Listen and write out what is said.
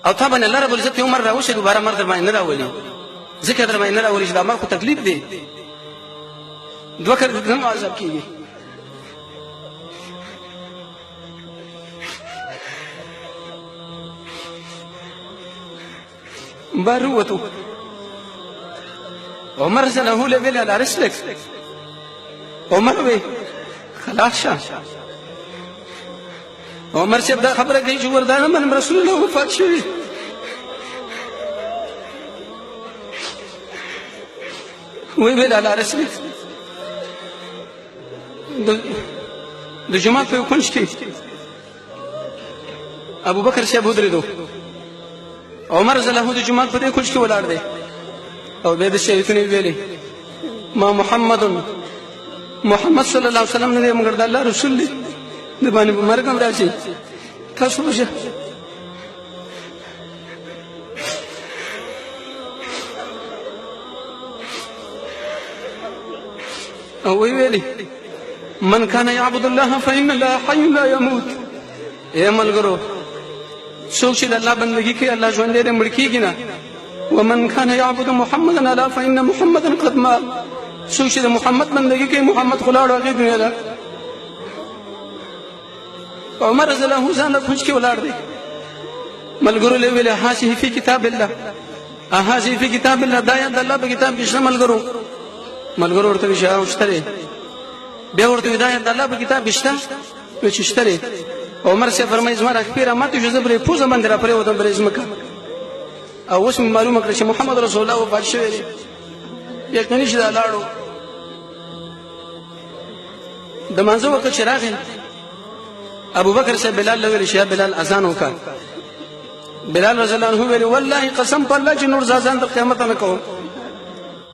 او تا باندې الله رب العزت یو مر راوښي دوباره مر در باندې نه راولي ځکه در باندې نه راولي چې دا مر خو تکلیف دی دوه کړه دغه عذاب کیږي باروتو عمر سنه له بلا على رسلك عمر وي خلاص شاه عمر سے دا خبره کوي چې وردانه من رسول الله وفات شوی وی بلا على رسلك د جماعت په کونج کې ابو بکر سے ابو درېدو عمر رضی الله عنه د جماعت په کونج کې ولاړ دی او به د شهیدونه ویلي ما محمد صلی الله علیه وسلم نه مگر د الله رسول دی د باندې مرګ هم راځي تاسو وشه او ویلي من كان يعبد الله فإن الله حي لا يموت اے ملګرو څوک چې د الله بندګي کوي الله ژوندی دی مړ کیږي نه ومن كان يعبد محمدا الا فإن محمدا قد مات څوک چې د محمد بندګي کوي محمد خو لاړ هغې دنیا ده عمر رضی الله عنه ځان کونج کې ولاړ دی ملګرو له ویلې هذه فی کتاب الله هذه فی کتاب الله دا یاد الله په کتاب کې شته ملګرو ورته ویل او شته بیا ورته هدایت الله په کتاب کې شته و چې شته عمر سے فرمایي زما راخیره ماته جو زبر پوزه باندې را پرې ودم برې زمکه او اوس معلومه کړه چې محمد رسول الله وفات شوی دی یقیني چې دا لاړو د منځو وخت چې راغی ابو بکر سے بلال له ویل شي بلال اذان وکړ بلال رضی الله عنه ویل والله قسم په الله چې نور اذان د قیامت نه کوم